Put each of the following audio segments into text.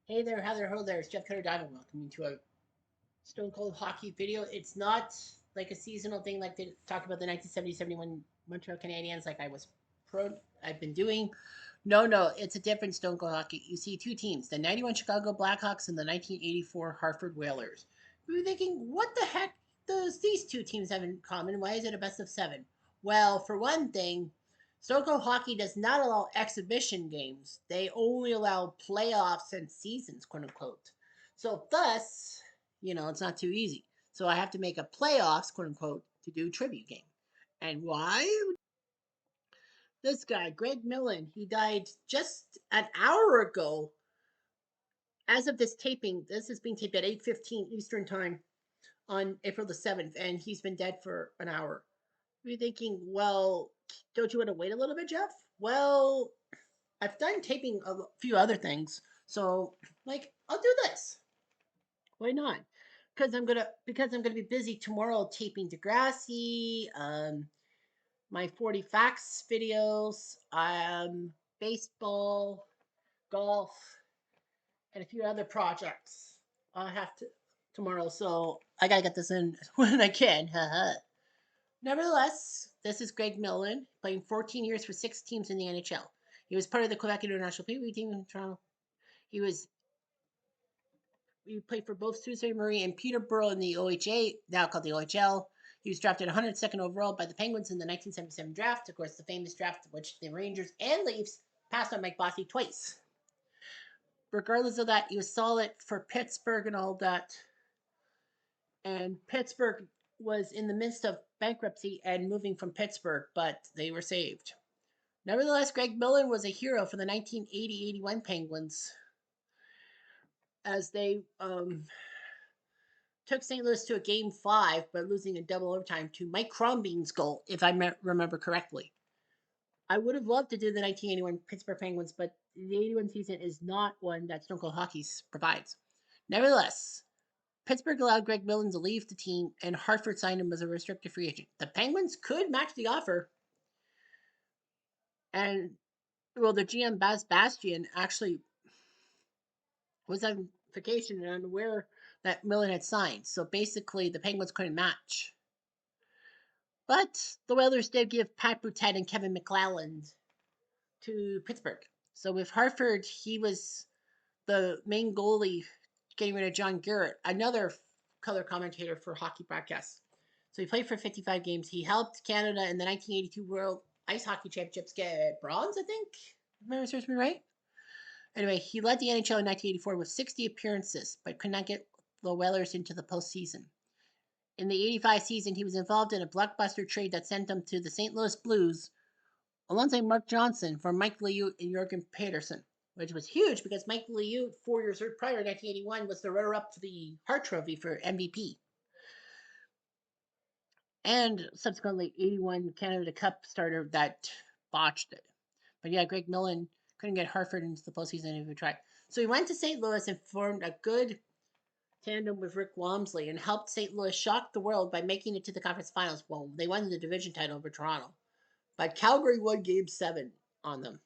Hey there, Heather, ho there. It's Jeff Cutter Diamond. Welcome to a Stone Cold Hockey video. It's not like a seasonal thing like they talk about the 1970-71 Montreal Canadiens like I've been doing. No, it's a different Stone Cold Hockey. You see two teams, the 91 Chicago Blackhawks and the 1984 Hartford Whalers. You're thinking, what the heck does these two teams have in common? Why is it a best of seven? Well, for one thing, Stone Cold Hockey does not allow exhibition games. They only allow playoffs and seasons, quote unquote. So thus, it's not too easy. So I have to make a playoffs, quote unquote, to do tribute game. And why? This guy, Greg Millen, he died just an hour ago. As of this taping, this is being taped at 8:15 Eastern Time on April the 7th, and he's been dead for an hour. You're thinking, well, don't you want to wait a little bit, Jeff? Well, I've done taping a few other things, so like I'll do this. Why not? Because I'm gonna be busy tomorrow taping Degrassi, my 40 facts videos, baseball, golf, and a few other projects. I have to tomorrow, so I gotta get this in when I can. Nevertheless, this is Greg Millen, playing 14 years for six teams in the NHL. He was part of the Quebec International Pee Wee team in Toronto. He was he played for both Sault Ste. Marie and Peterborough in the OHA, now called the OHL. He was drafted 102nd overall by the Penguins in the 1977 draft. Of course, the famous draft, which the Rangers and Leafs passed on Mike Bossy twice. Regardless of that, he was solid for Pittsburgh and all that. And Pittsburgh was in the midst of bankruptcy and moving from Pittsburgh, but they were saved. Nevertheless, Greg Millen was a hero for the 1980-81 Penguins as they took St. Louis to a game five, but losing in double overtime to Mike Crombean's goal, if I remember correctly. I would have loved to do the 1981 Pittsburgh Penguins, but the 81 season is not one that Stone Cold Hockey provides. Nevertheless, Pittsburgh allowed Greg Millen to leave the team, and Hartford signed him as a restricted free agent. The Penguins could match the offer, and well, the GM Baz Bastian actually was on vacation and unaware that Millen had signed. So basically, the Penguins couldn't match. But the Whalers did give Pat Boutet and Kevin McClelland to Pittsburgh. So with Hartford, he was the main goalie getting rid of John Garrett, another color commentator for hockey broadcasts. So he played for 55 games. He helped Canada in the 1982 World Ice Hockey Championships get bronze, I think. If memory serves me right. Anyway, he led the NHL in 1984 with 60 appearances, but could not get the Whalers into the postseason. In the 85 season, he was involved in a blockbuster trade that sent him to the St. Louis Blues alongside Mark Johnson for Mike Liut and Jurgen Peterson, which was huge because Mike Liut, 4 years prior, 1981, was the runner-up to the Hart Trophy for MVP. And subsequently, 81 Canada Cup starter that botched it. But yeah, Greg Millen couldn't get Hartford into the postseason if he tried. So he went to St. Louis and formed a good tandem with Rick Wamsley and helped St. Louis shock the world by making it to the conference finals. Well, they won the division title over Toronto, but Calgary won Game 7 on them.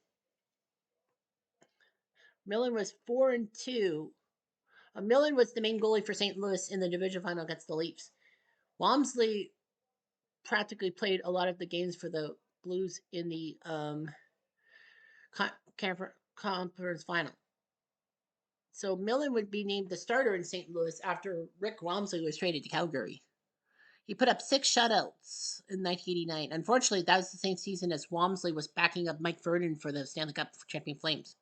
Millen was 4-2. Millen was the main goalie for St. Louis in the division final against the Leafs. Wamsley practically played a lot of the games for the Blues in the conference final. So Millen would be named the starter in St. Louis after Rick Wamsley was traded to Calgary. He put up 6 shutouts in 1989. Unfortunately, that was the same season as Wamsley was backing up Mike Verdon for the Stanley Cup champion Flames.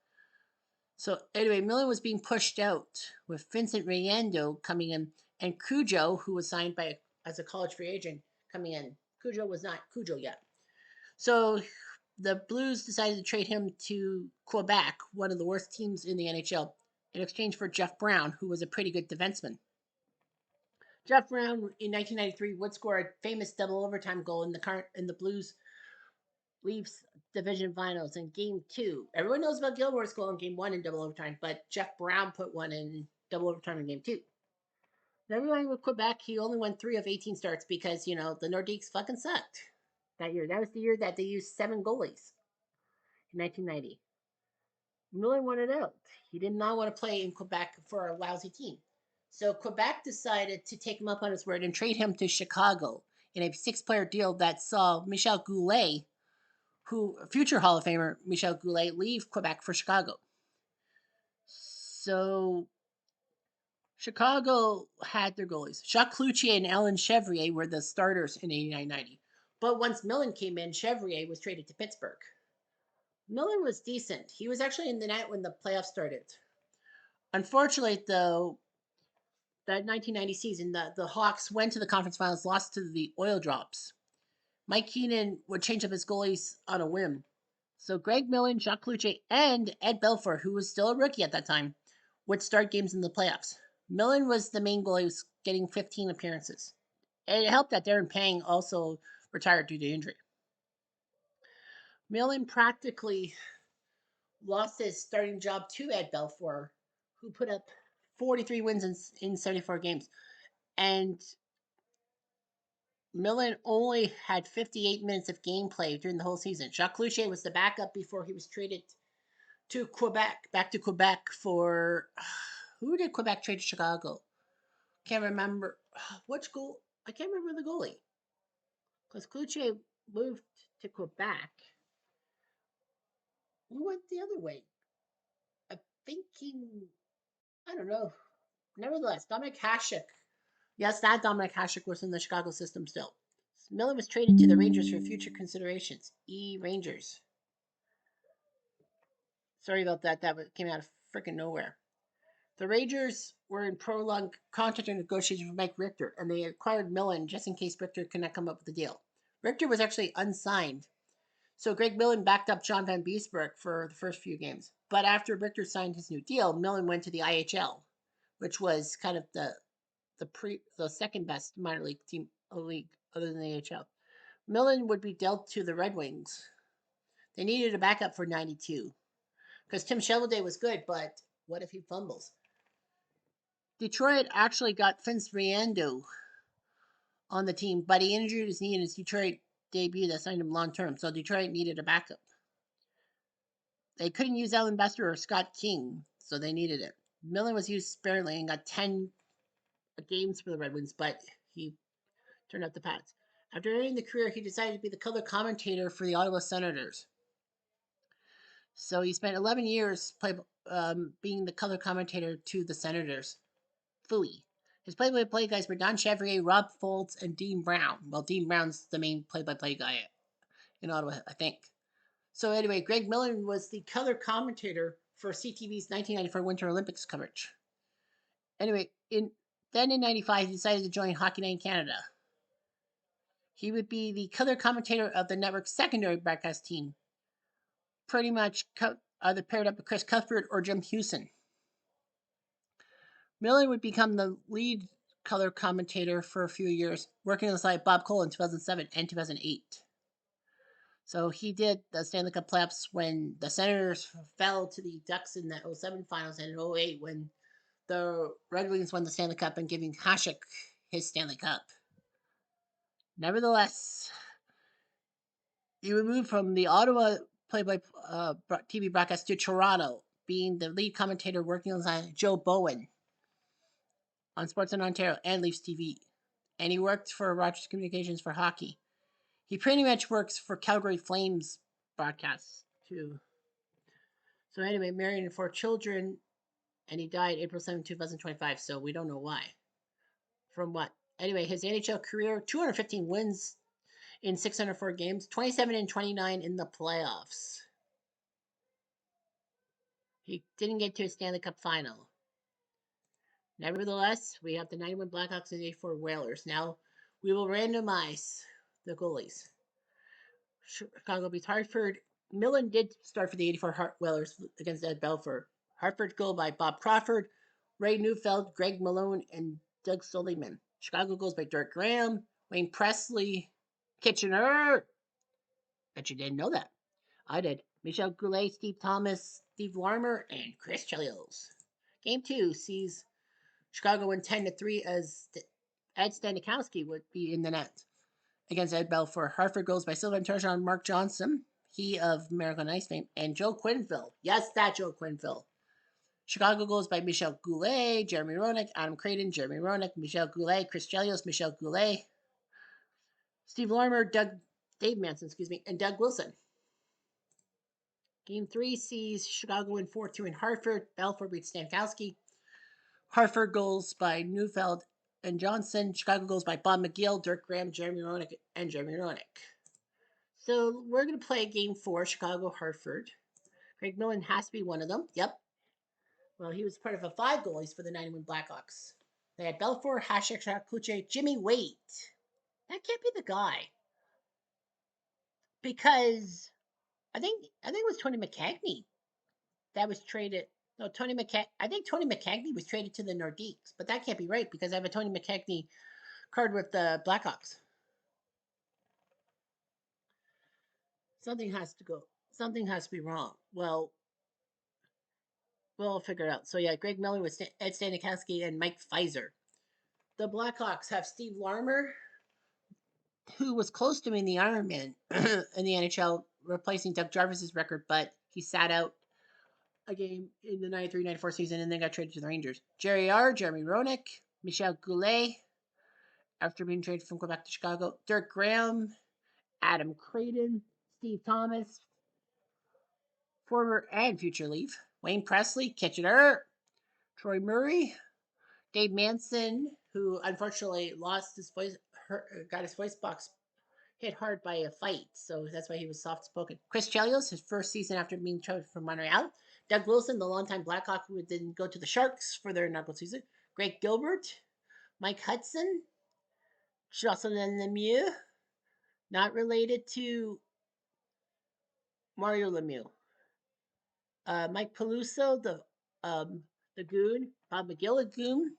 So anyway, Millen was being pushed out with Vincent Rayando coming in and Cujo, who was signed as a college free agent, coming in. Cujo was not Cujo yet. So the Blues decided to trade him to Quebec, one of the worst teams in the NHL, in exchange for Jeff Brown, who was a pretty good defenseman. Jeff Brown in 1993 would score a famous double overtime goal in the Blues Leafs division finals in Game 2. Everyone knows about Gilmore's goal in Game 1 in double overtime, but Jeff Brown put one in double overtime in Game 2. Everyone with Quebec, he only won 3 of 18 starts because, the Nordiques fucking sucked that year. That was the year that they used 7 goalies in 1990. Millen wanted out. He did not want to play in Quebec for a lousy team. So Quebec decided to take him up on his word and trade him to Chicago in a 6-player deal that saw Michel Goulet, who future Hall of Famer Michel Goulet, leave Quebec for Chicago. So Chicago had their goalies. Jacques Cloutier and Alain Chevrier were the starters in 89-90. But once Millen came in, Chevrier was traded to Pittsburgh. Millen was decent. He was actually in the net when the playoffs started. Unfortunately, though, that 1990 season, the Hawks went to the conference finals, lost to the Oil Drops. Mike Keenan would change up his goalies on a whim. So Greg Millen, Jacques Cloutier, and Ed Belfour, who was still a rookie at that time, would start games in the playoffs. Millen was the main goalie, was getting 15 appearances. And it helped that Darren Pang also retired due to injury. Millen practically lost his starting job to Ed Belfour, who put up 43 wins in 74 games. And Millen only had 58 minutes of gameplay during the whole season. Jacques Cloutier was the backup before he was traded to Quebec, back to Quebec for who did Quebec trade to Chicago? Can't remember which goal. I can't remember the goalie because Cloutier moved to Quebec. Who went the other way? I'm thinking, I don't know. Nevertheless, Dominic Hasek. Yes, that Dominic Hasek was in the Chicago system still. Millen was traded to the Rangers for future considerations. Rangers. Sorry about that. That came out of freaking nowhere. The Rangers were in prolonged contract negotiations with Mike Richter, and they acquired Millen just in case Richter could not come up with a deal. Richter was actually unsigned, so Greg Millen backed up John Van Beesbroek for the first few games. But after Richter signed his new deal, Millen went to the IHL, which was kind of the second best minor league team league other than the AHL. Millen would be dealt to the Red Wings. They needed a backup for 92 because Tim Shovelday was good, but what if he fumbles? Detroit actually got Vince Riando on the team, but he injured his knee in his Detroit debut that signed him long term, so Detroit needed a backup. They couldn't use Alan Bester or Scott King, so they needed it. Millen was used sparingly and got 10 games for the Red Wings, but he turned out the pads. After ending the career, he decided to be the color commentator for the Ottawa Senators. So he spent 11 years being the color commentator to the Senators. Fooey. His play-by-play guys were Don Chevrier, Rob Foltz, and Dean Brown. Well, Dean Brown's the main play-by-play guy in Ottawa, I think. So anyway, Greg Millen was the color commentator for CTV's 1994 Winter Olympics coverage. Anyway, then in 95, he decided to join Hockey Night in Canada. He would be the color commentator of the network's secondary broadcast team, pretty much either paired up with Chris Cuthbert or Jim Hewson. Millen would become the lead color commentator for a few years, working alongside Bob Cole in 2007 and 2008. So he did the Stanley Cup playoffs when the Senators fell to the Ducks in the 07 finals and in 08 when the Red Wings won the Stanley Cup and giving Hasek his Stanley Cup. Nevertheless, he would move from the Ottawa play-by-TV broadcast to Toronto, being the lead commentator working alongside Joe Bowen on Sportsnet Ontario and Leafs TV. And he worked for Rogers Communications for hockey. He pretty much works for Calgary Flames broadcasts too. So anyway, married and 4 children, and he died April 7, 2025, so we don't know why. From what? Anyway, his NHL career, 215 wins in 604 games, 27 and 29 in the playoffs. He didn't get to a Stanley Cup final. Nevertheless, we have the 91 Blackhawks and the 84 Whalers. Now, we will randomize the goalies. Chicago beats Hartford. Millen did start for the 84 Whalers against Ed Belfour. Hartford goal by Bob Crawford, Ray Neufeld, Greg Malone, and Doug Sullivan. Chicago goals by Dirk Graham, Wayne Presley, Kitchener. Bet you didn't know that. I did. Michel Goulet, Steve Thomas, Steve Larmer, and Chris Chelios. Game 2 sees Chicago win 10-3 as Ed Stanikowski would be in the net against Ed Belfour. Hartford goals by Sylvain Turgeon, Mark Johnson, He of American Ice fame. And Joe Quinville. Yes, that Joe Quinville. Chicago goals by Michel Goulet, Jeremy Roenick, Adam Creighton, Jeremy Roenick, Michel Goulet, Chris Chelios, Michel Goulet, Steve Larmer, Dave Manson, and Doug Wilson. Game 3 sees Chicago win 4-2 in Hartford. Belfort beats Stankowski. Hartford goals by Neufeld and Johnson. Chicago goals by Bob McGill, Dirk Graham, Jeremy Roenick, and Jeremy Roenick. So we're going to play Game 4, Chicago-Hartford. Craig Millen has to be one of them. Yep. Well, he was part of a 5 goalies for the 91 Blackhawks. They had Belfour, Hasek, Kuche, Jimmy Waite. That can't be the guy. Because I think it was Tony McCagney that was traded. No, I think Tony McCagney was traded to the Nordiques, but that can't be right because I have a Tony McCagney card with the Blackhawks. Something has to go. Something has to be wrong. Well, we'll figure it out. So yeah, Greg Miller with Ed Stanikowski and Mike Pfizer. The Blackhawks have Steve Larmer, who was close to being the Ironman in the NHL, replacing Doug Jarvis's record, but he sat out a game in the 93-94 season and then got traded to the Rangers. Jeremy Roenick, Michel Goulet, after being traded from Quebec to Chicago. Dirk Graham, Adam Creighton, Steve Thomas, former and future Leaf. Wayne Presley, Kitchener, Troy Murray, Dave Manson, who unfortunately lost his voice, got his voice box hit hard by a fight, so that's why he was soft-spoken. Chris Chelios, his first season after being traded from Montreal. Doug Wilson, the longtime Blackhawk who didn't go to the Sharks for their inaugural season. Greg Gilbert, Mike Hudson, Jocelyn Lemieux, not related to Mario Lemieux. Mike Peluso, the Goon, Bob McGill, the Goon,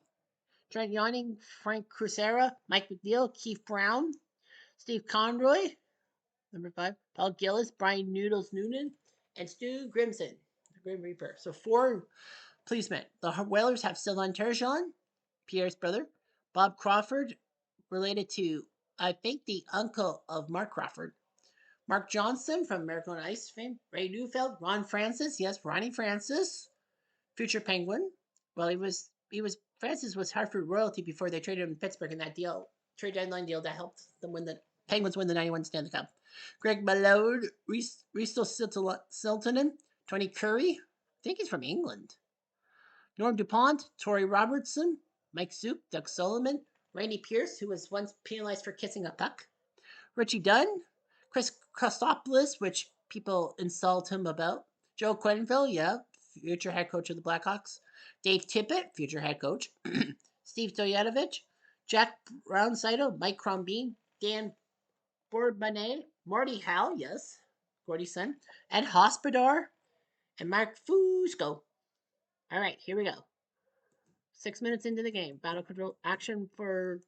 Trent Yawning, Frank Crucera, Mike McNeil, Keith Brown, Steve Conroy, number 5, Paul Gillis, Brian Noodles Noonan, and Stu Grimson, the Grim Reaper. So 4 policemen. The Whalers have Sylvain Turgeon, Pierre's brother, Bob Crawford, related to, I think, the uncle of Mark Crawford, Mark Johnson from American Ice fame, Ray Neufeld, Ron Francis, yes, Ronnie Francis, future Penguin. Well, Francis was Hartford royalty before they traded him in Pittsburgh in that trade deadline deal that helped them win the Penguins win the 91 Stanley Cup. Greg Ballard, Risto Siltonen, Tony Curry, I think he's from England. Norm DuPont, Torrey Robertson, Mike Zook, Doug Solomon, Randy Pierce, who was once penalized for kissing a puck, Richie Dunn, Chris Christopoulos, which people insult him about, Joe Quenneville, yeah, future head coach of the Blackhawks, Dave Tippett, future head coach, Steve Stoyanovich, Jack Brownsido, Mike Crombeen, Dan Bourbanet, Marty Howe, yes, Gordy's son, Ed Hospodar, and Mark Fusco. All right, here we go. 6 minutes into the game. Battle control action for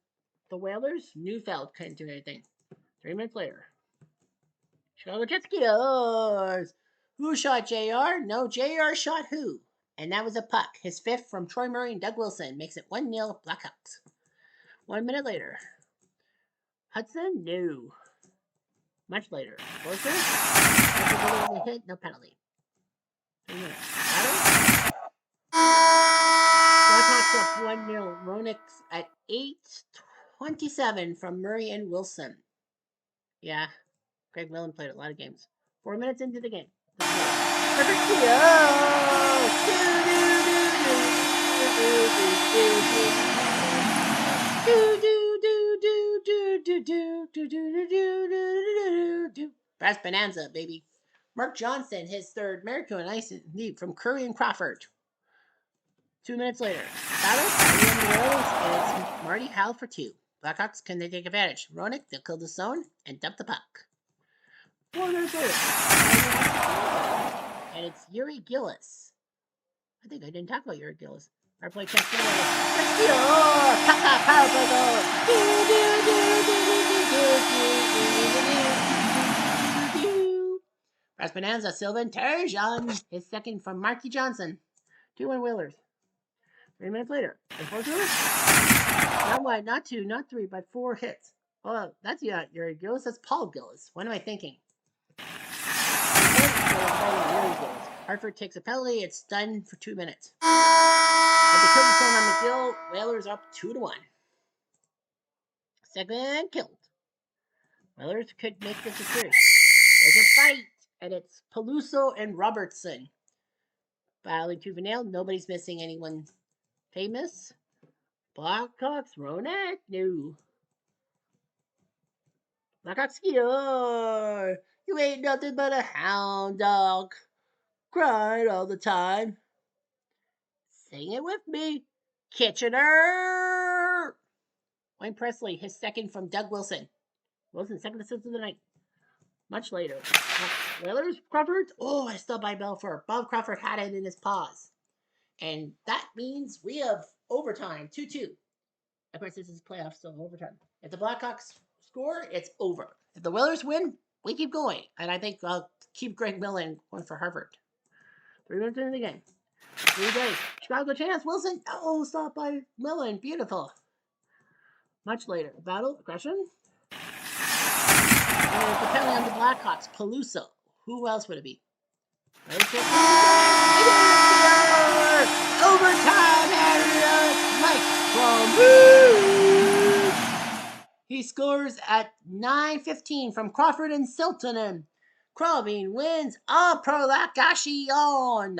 the Whalers. Neufeld couldn't do anything. 3 minutes later. Chicago Jetskiers. Who shot JR? No, JR shot who? And that was a puck. His 5th from Troy Murray and Doug Wilson. Makes it 1-0 Blackhawks. 1 minute later. Hudson? No. Much later. Wilson? Hit, no penalty. 3 minutes. Blackhawks up 1-0. Roenick at 8:27 from Murray and Wilson. Yeah, Craig Millen played a lot of games. 4 minutes into the game. Brass Bonanza, baby. Mark Johnson, his 3rd American Ice lead from Curry and Crawford. 2 minutes later, battle, and it's Marty Howe for 2. Blackhawks, can they take advantage? Roenick, they'll kill the zone and dump the puck. 4 minutes later, and it's Yuri Gillis. I think I didn't talk about Yuri Gillis. Our play check. Power play goal. Brass Bonanza, Sylvain Turgeon, his 2nd from Marky Johnson. 2-1 Whalers. 3 minutes later, not 1, not 2, not 3, but 4 hits. Oh, that's Yuri Gillis. That's Paul Gillis. What am I thinking? Really goes. Hartford takes a penalty. It's done for 2 minutes. But they killed the stone on McGill. Whalers up 2-1. Second killed. Whalers could make this a series. There's a fight, and it's Peluso and Robertson. Battling tooth and nail. Nobody's missing anyone famous. Blackhawks, Ronak, no. Blackhawks, Skeeter. You ain't nothing but a hound dog. Crying all the time. Sing it with me. Kitchener. Wayne Presley, his second from Doug Wilson. Wilson's second assist of the night. Much later. Whalers, Crawford. Oh, I stopped by Belfort. Bob Crawford had it in his paws. And that means we have overtime. 2-2. Of course, this is playoffs, so overtime. If the Blackhawks score, it's over. If the Whalers win, we keep going. And I think I'll keep Greg Millen going for Harvard. 3 minutes into the game. 3 days. Chicago chance. Wilson. Oh, stopped by Millen. Beautiful. Much later. Battle. Aggression. And it's a penalty on the Blackhawks. Peluso. Who else would it be? Overtime area. Mike from He scores at 9:15 from Crawford and Siltonen. Crowbine wins on prolongation.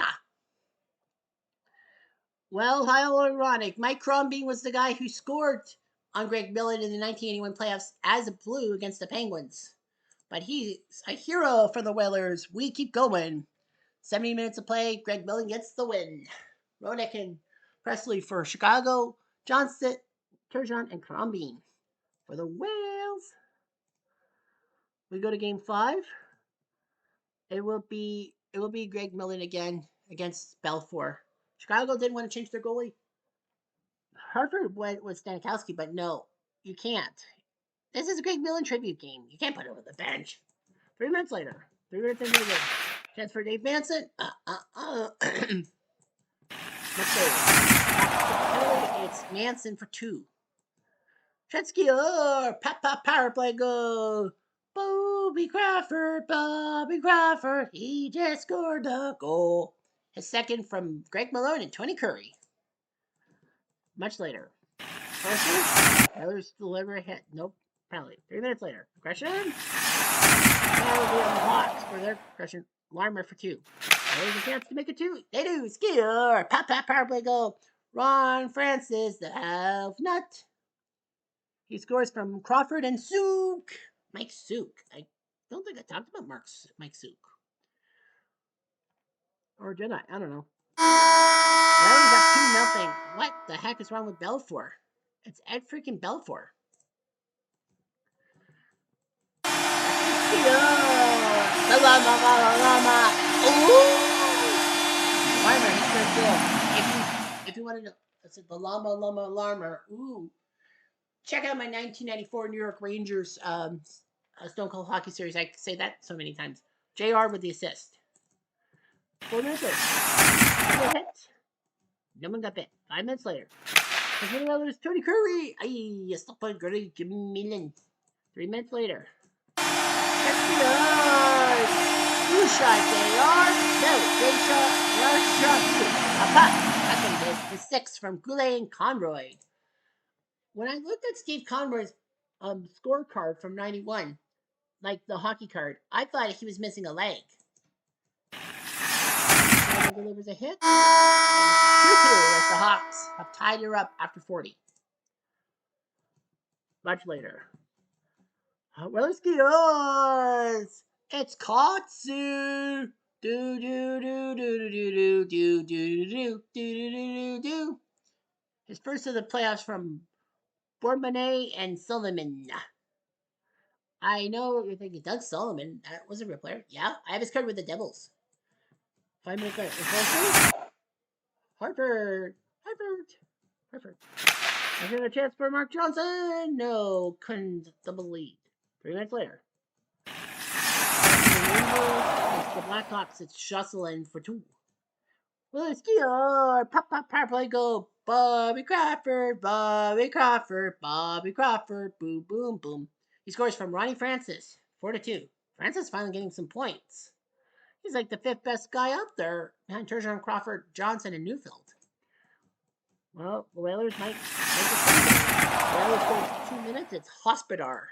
Well, how ironic. Mike Crombie was the guy who scored on Greg Millen in the 1981 playoffs as a Blue against the Penguins. But he's a hero for the Whalers. We keep going. 70 minutes of play. Greg Millen gets the win. Roenick and Presley for Chicago. Johnston, Turgeon, and Crombie for the Whales. We go to game 5. It will be Greg Millen again against Belfort. Chicago didn't want to change their goalie. Hartford went with Stanikowski, but no, you can't. This is a Greg Millen tribute game. You can't put him on the bench. 3 minutes later. 3 minutes into the game. Chance for Dave Manson. Let's go. It's Manson for 2. Tretzky, power play goal. Bobby Crawford. He just scored the goal. His second from Greg Malone and Tony Curry. Much later. Others deliver a hit. Nope. Penalty. 3 minutes later. Aggression. That'll be on the Hawks for their aggression. Larmer for 2. There's a chance to make it 2. They do. Skeeter. Power play goal. Ron Francis, the half nut. He scores from Crawford and Souk. Mike Souk. I don't think I talked about Mike Souk. Or did I? I don't know. Larry's up 2-0. What the heck is wrong with Belfort? It's Ed freaking Belfort. The llama. Ooh! Larmer, he's very cool. If you want to know, it's the llama Larmer. Ooh. Check out my 1994 New York Rangers Stone Cold Hockey Series. I say that so many times. JR with the assist. 4 minutes later. Hit. No one got bit. 5 minutes later. There's Tony Curry. Ay, stop by Greg Millen. 3 minutes later. That's the Who shot JR? No, they shot. A puck. Second hit. The 6 from Goulet and Conroy. When I looked at Steve Conroy's scorecard from 91, like the hockey card, I thought he was missing a leg. Delivers a hit. 2-2 as the Hawks have tied her up after 40. Much later. Welinski yours. It's Katsu. Do. His first of the playoffs from Bourbonnais and Solomon. I know you're thinking Doug Solomon. That was a real player. Yeah, I have his card with the Devils. 5 minutes later. Hartford. I got a chance for Mark Johnson. No, couldn't double lead. 3 minutes later. It's the Blackhawks. It's Jocelyn for 2. Willie Skeeter. Power play go. Bobby Crawford. Boom, boom, boom. He scores from Ronnie Francis. 4-2. Francis finally getting some points. He's like the 5th best guy up there behind Turgeon, Crawford, Johnson, and Newfield. Well, the Whalers might make it. Whalers go 2 minutes. It's Hospodar.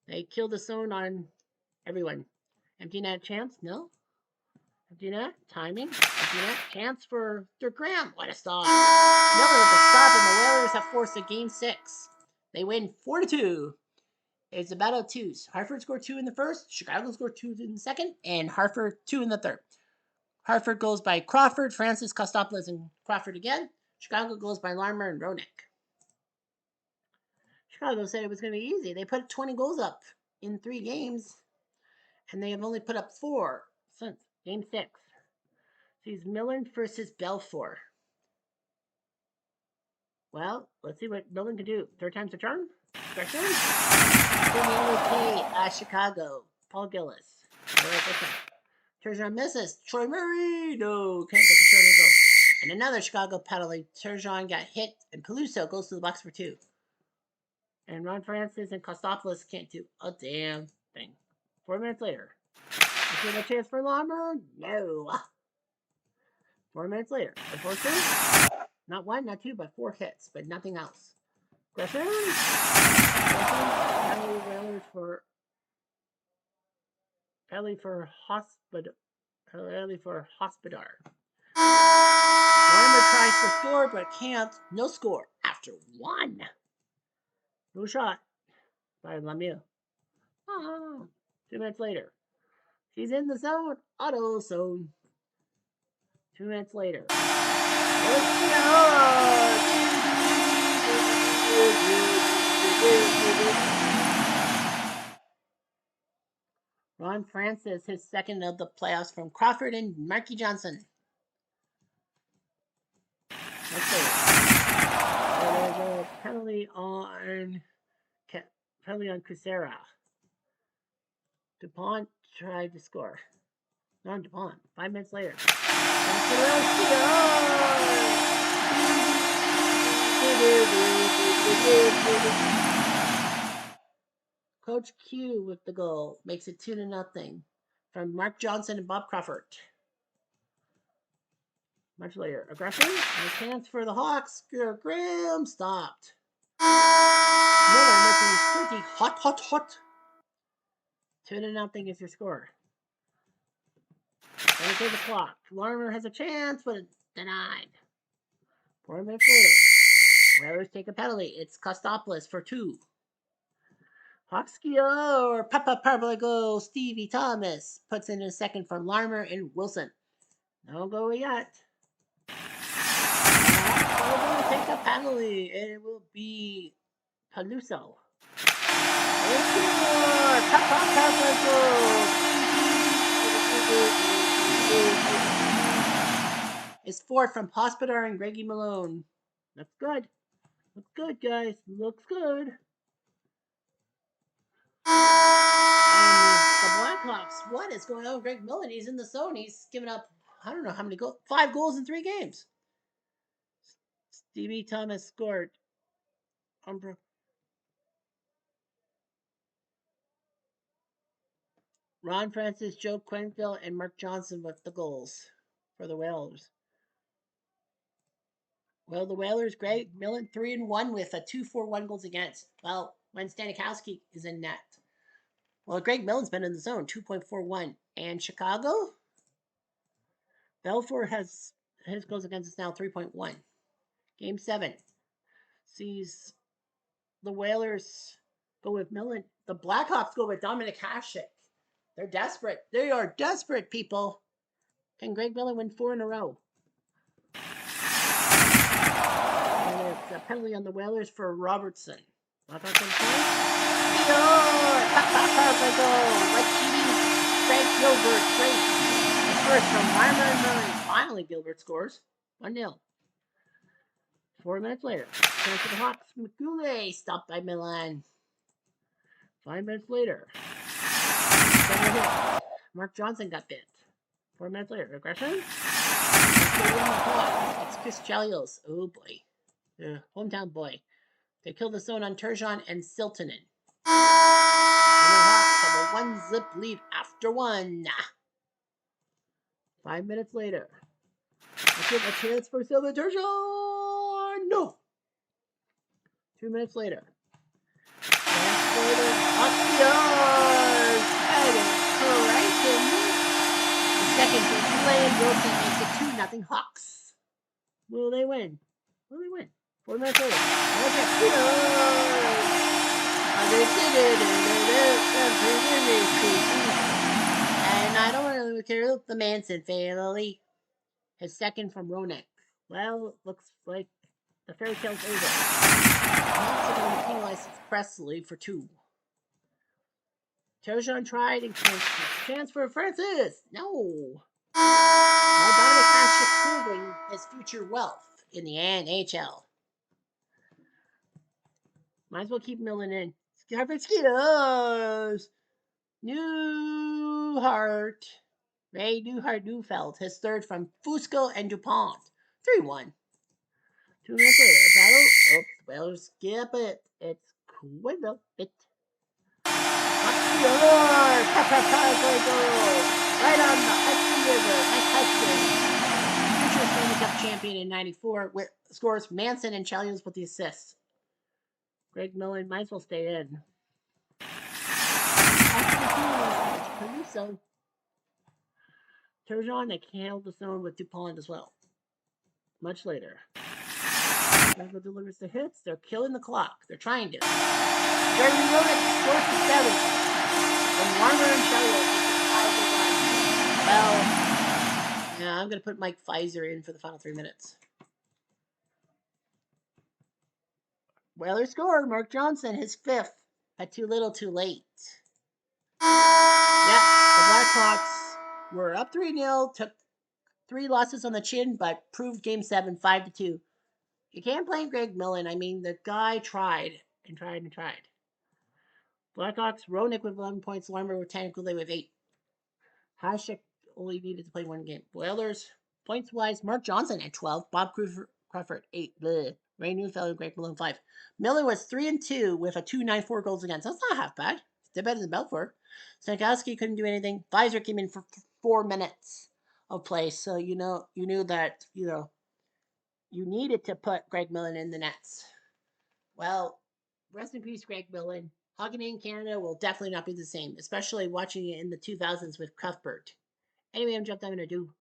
They kill the zone on everyone. Empty net chance? No. Empty net. Timing. Empty net chance for Graham. What a stop. Miller with the stop, and the Whalers have forced a game 6. They win 4-2. It's a battle of twos. Hartford scored 2 in the first. Chicago scored 2 in the second. And Hartford 2 in the third. Hartford goes by Crawford, Francis, Kostopoulos, and Crawford again. Chicago goes by Larmer and Roenick. Chicago said it was going to be easy. They put 20 goals up in 3 games, and they have only put up 4 since game 6. Sees Millen versus Belfour. Well, let's see what Millen can do. 3rd time's a charm. Question? Chicago. Paul Gillis. All right, this time. Turgeon misses. Troy Murray. No, can't get the short angle. And another Chicago penalty. Turgeon got hit, and Peluso goes to the box for 2. And Ron Francis and Kostopoulos can't do a damn thing. 4 minutes later. Is there a chance for Larmer? No. 4 minutes later. The 4-2? Not 1, not 2, but 4 hits, but nothing else. Griffin? Whalers for Ellie for Hospodar. Larmer tries to score, but can't. No score after 1. No shot by Lemieux. 2 minutes later. She's in the zone. Auto zone. 2 minutes later. Ron Francis, his second of the playoffs from Crawford and Marky Johnson. Let's see. There's a penalty on Kucera. DuPont tried to score. Not DuPont. 5 minutes later. Coach Q with the goal makes it 2-0 from Mark Johnson and Bob Crawford. Much later, aggression, no chance for the Hawks. Graham stopped. Miller making 30 hot. 2-0 is your score. Then it the clock. Larmer has a chance, but it's denied. 4 minutes later, Whalers take a penalty. It's Kostopoulos for 2. Hoxkio or Papa Parbligo, Stevie Thomas puts in a second from Larmer and Wilson. No go yet. We're going to take a penalty, and it will be Peluso. Papa Parbligo. It's 4 from Hospodar and Greggy Malone. Looks good. Looks good, guys. Looks good. And the Blackhawks, what is going on with Greg Millen? He's in the zone. He's given up, I don't know how many goals. 5 goals in 3 games. Stevie Thomas scored. Ron Francis, Joe Quenville, and Mark Johnson with the goals for the Whalers. Well, the Whalers, Greg Millen, 3-1 with a 2-4-1 goals against. Well, when Stanikowski is in net. Well, Greg Millen's been in the zone, 2.41. And Chicago? Belfour has his goals against us now, 3.1. Game 7 sees the Whalers go with Millen. The Blackhawks go with Dominic Hasek. They're desperate. They are desperate, people. Can Greg Millen win 4 in a row? And it's a penalty on the Whalers for Robertson. Robertson like cheating. Frank Gilbert, great. The first from Larmer and Murray. Finally, Gilbert scores. 1-0. 4 minutes later. Chance for the Hawks. McGoulet stopped by Milan. 5 minutes later. Mark Johnson got bit. 4 minutes later. Aggression. It's Chris Chelios. Oh boy. The hometown boy. They killed the zone on Turgeon and Siltonen. have a 1-zip lead after 1. 5 minutes later. Let's get a chance for Silver Tertian. No. 2 minutes later. Transported up the ice. And it's Crichton. The second for Millen. Wilson makes it 2-0 Hawks. Will they win? Will they win? 4 minutes later. And I don't want to care the Manson family. His second from Roenick. Well, looks like the fairy tale's over. Manson penalized Presley for 2. Terjan tried and chance for Francis. No. Now Dominic Hasek proving his future wealth in the NHL. Might as well keep Millen in. Mosquitoes. Newhart. Ray Newfeld, his third from Fusco and DuPont. 3-1. 2 minutes later, battle. Oops, well, skip it. It's Quibble. It. Right on the Hudson River. Mike Hudson. Future Stanley Cup champion in 94. With scores Manson and Chelios with the assists. Greg Millen might as well stay in. Caruso. Turgeon, they handled the zone with DuPont as well. Much later. Grego delivers the hits. They're killing the clock. They're trying to. Jeremy Roenick scores the 7. And Warner and Chelios. Well, yeah, I'm going to put Mike Pfizer in for the final 3 minutes. Whalers score. Mark Johnson, his 5th. But too little, too late. Yeah, the Blackhawks were up 3-0, took 3 losses on the chin, but proved Game 7 5-2. You can't blame Greg Millen. I mean, the guy tried and tried and tried. Blackhawks, Roenick with 11 points, Larmer with 10, Goulet with 8. Hasek only needed to play 1 game. Whalers, points-wise, Mark Johnson at 12, Bob Crawford 8, bleh. Ray Newfeld and Greg Millen 5. Millen was 3-2 with a 2.94 goals against. That's not half bad. Still better than Belfort. Stankowski couldn't do anything. Pfizer came in for 4 minutes of play, so you knew that you needed to put Greg Millen in the nets. Well, rest in peace, Greg Millen. Hockey in Canada will definitely not be the same, especially watching it in the 2000s with Cuthbert. Anyway, I'm Jeff Diamond. I do